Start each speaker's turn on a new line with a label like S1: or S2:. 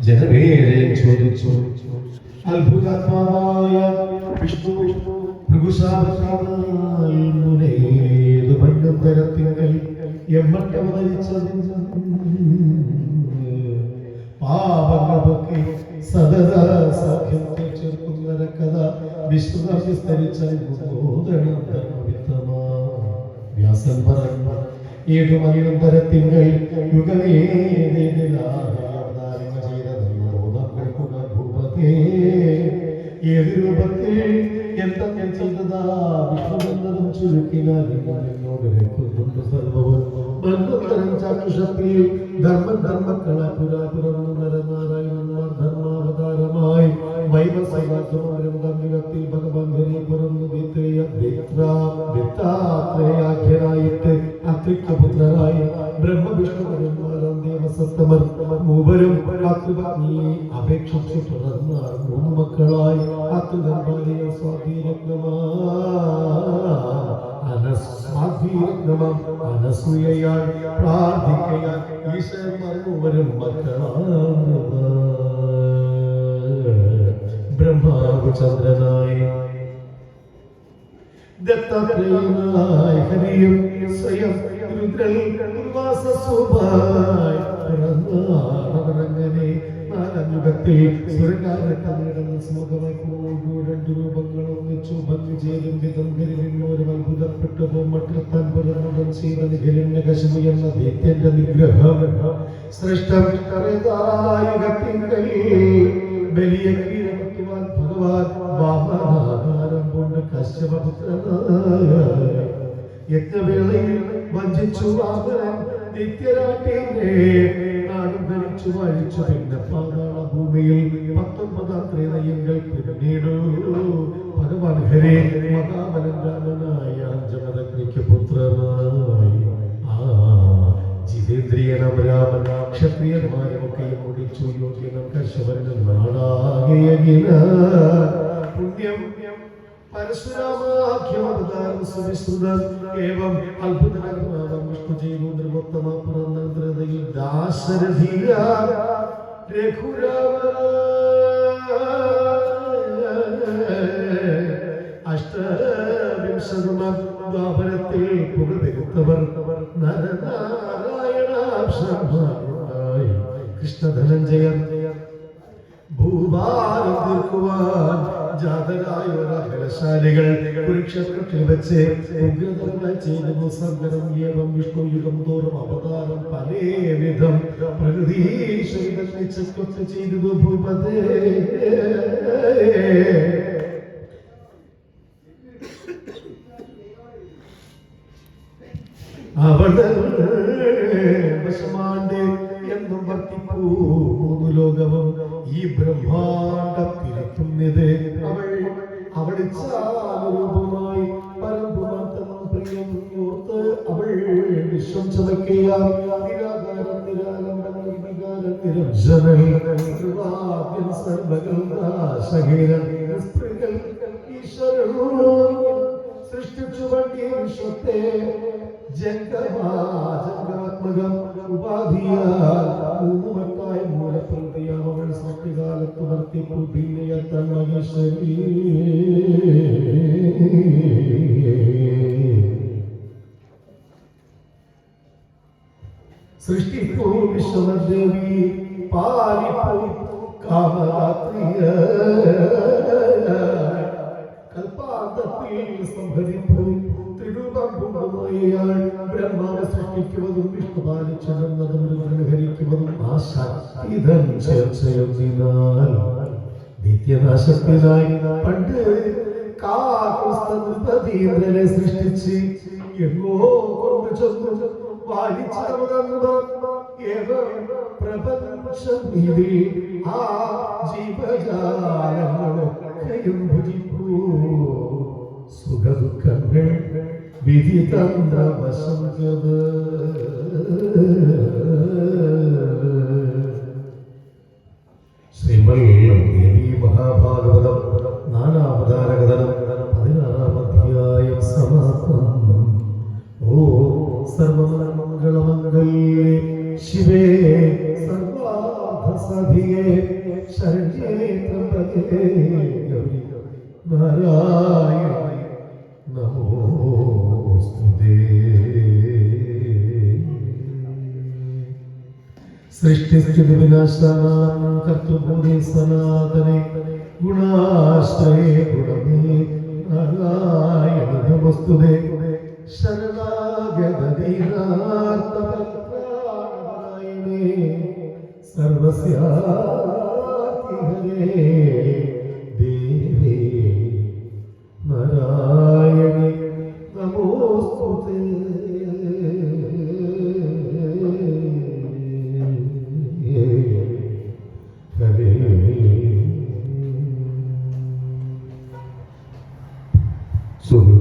S1: ജനമേജയം ചോദിച്ചു. അത്ഭുതാത്മാവായ വിഷ്ണു ഭൃഗുശാപേതു ഭംഗന്തരത്തിങ്കൽ എമ്മട്ടവതരിച്ചത് പാപങ്ങളൊക്കെ സദാ സാഖ്യം ചേർക്കുന്ന കഥ വിഷ്ണുസ്തരിച്ച വ്യാസൻ പറഞ്ഞു. ഏതു മനിരന്തരത്തിങ്കൽ യുഗമേതാരങ്ങ ചെയ്തതെന്നോർക്കുക ഭൂപതേ. ഏത് രൂപത്തിൽ എന്തെങ്കിലും ചെയ്തതാ വിഷ്ണുവെന്നതും ചുരുക്കിനാൽ എന്നോട് രേഖുന്നുണ്ട് സർവവും. മന്വന്തരം ചാക്ഷുഷത്തിൽ ധർമ്മക്കള പുരാപുരം നരനാരായണന്മാർ ധർമാവതാരമായി വൈവസൈവാദ്യമാരും തമ്മിലത്തിൽ ഭഗവാൻ ഹരി പുറന്നു ദത്താത്രേയാഖ്യനായിട്ട് അത്രിക്തപുത്രരായി ബ്രഹ്മവിഷ്ണുവരന്മാരാം ദേവസത്തമർ മൂവരും അത്രിപത്നിയെ അപേക്ഷിച്ചു തുടർന്നാർ. 3 മക്കളായി അത്രിതന്മാരിയ അനസൂയയാൽ പ്രാർത്ഥിക്കയാൽ ഈശ്വരന്മാർ മൂവരും മക്കളാണ്. ബ്രഹ്മാവ് ചന്ദ്രനായി ദത്താത്രേയനായി ഹരിയും സ്വയം രുദ്രവാസസ്വഭായി പിറന്നവരങ്ങനെ 4 യുഗത്തിൽ സ്വർഗാരക്കടന്ന് സുഖമായി പോകുന്നു. 2 രൂപങ്ങൾ ഒന്നിച്ചു ഭംഗി ചേരും വിധം കരിവിന്നോരും അത്ഭുതപ്പെട്ടു മട്ടത്താൻ പുറമുടൻ ചെയ്ത ഹിരണ്യകശിപു എന്ന ദൈത്യന്റെ നിഗ്രഹം സൃഷ്ടയുഗത്തിങ്കൽ ബലിയ കീഴടക്കുവാൻ ഭഗവാൻ വാമനാകാരം കൊണ്ട് കശ്യപപുത്രനായ യജ്ഞവേളയിൽ വഞ്ചിച്ചു വാമനൻ നിത്യരാട്ടിനെ നാടും ധരിച്ചു വാഴിച്ചു. പിന്നെ പാതാള ഭൂമിയിൽ 19 ത്രേതയങ്ങൾ പിന്നീടു ഭഗവാൻ ഹരേ മഹാബലൻ രാമനായ ജഗദഗ്നിക്ക് പുത്രനായി. ജിതേന്ദ്രിയനം രാമൻ ക്ഷത്രിയന്മാരുമൊക്കെയും മുടിച്ചു. യോഗ്യനം കശ്യപനും നാടാകിയ പുണ്യം പരശുരാമാഖ്യമവതാരം സുവിസ്തൃതം ഏവം അത്ഭുതകരമാവം വിഷ്ണു ചെയ്തു. നിർവോത്തമ പുറന്നയിൽ ദാശരഥിയ രഘുരാമ അഷ്ടവിംശതമാം ദ്വാപരത്തിൽ പുകഴ്ത്തവർ നരനാരായണായി കൃഷ്ണധനഞ്ജയൻ ഭൂഭാരം തീർക്കുവാൻ ജാതരായോരശാലികൾ കുരുക്ഷേത്രത്തിൽ വെച്ച് ഉഗ്രതമായി ചെയ്തു. സങ്കരം ഏവം വിഷ്ണു യുഗം തോറും അവതാരം പലവിധം പ്രകൃതീശ്വരത്തെ ചെയ്തു. ഭൂപതേ അവളുടെ വശമാണ്ട് എന്നും വർത്തിപ്പൂ 3 ലോകവും ഈ ബ്രഹ്മാണ്ടത്തിലെത്തുന്നത് അവൾ രൂപമായി പരമ്പുമാറ്റം പ്രിയം ഓർത്ത് അവൾ വിശ്വം ചമയ്ക്കുകയാൽ നിരാകാരം നിരാലംബനം വികാരം നിരഞ്ജനൻ സർവകൽനാശഹീനൻ ഈശ്വരൻ സൃഷ്ടിച്ചു വണ്ടിയ വിശ്വത്തെ ജംഗമാത്മകം ഉപാധിയാൽ 3 വട്ടായി മൂലപ്രകൃതിയാം അവൾ സത്യകാലത്ത് വർത്തിപ്പു. ഭിന്നയത്തൻ മഹേശ്വരി സൃഷ്ടിപ്പു വിശ്വദേവി പാലിപ്പു കാമരാത്രിയ കൽപ്പാന്തത്തിൽ സംഭരിപ്പു ബ്രഹ്മാവ് സൃഷ്ടിക്കുന്നതും വിഷ്ണു പാലിച്ചതും ഹരിക്കുന്നതും ആശക്തിതൻ ചേർച്ചയൊന്നിനാൽ നിത്യനാശത്തിനായി പണ്ട് കാകുസ്തീന്ദ്രനെ സൃഷ്ടിച്ച് എങ്ങോ കൊണ്ട് ചെന്നു പ്രപഞ്ചം ആ ജീവജാലങ്ങളൊക്കെയും ഭുജിപ്പൂ. സുഖദുഃഖങ്ങൾ വിധി തന്ത്രവശം ശ്രീമദ് ദേവി മഹാഭാഗവതം 4-ാമതാരകഥനം 16-ാം അധ്യായം സമാപ്തം. സർവമംഗളമംഗല്യേ ശിവേ സർവാർത്ഥസാധികേ നാരായണി നമോസ്തുതേ. സൃഷ്ടിസ്ഥിതി വിനാശാനാം കർത്തൃഭൂതേ സനാതനേ ഗുണാശ്രയേ ഗുണമേ നാരായണി നമോസ്തുതേ. ശരണാഗതദീനാർത്തപരിത്രാണായണേ സർവസ്യാതിഹരേ ദേവി നാരായണി നമോസ്തുതേ.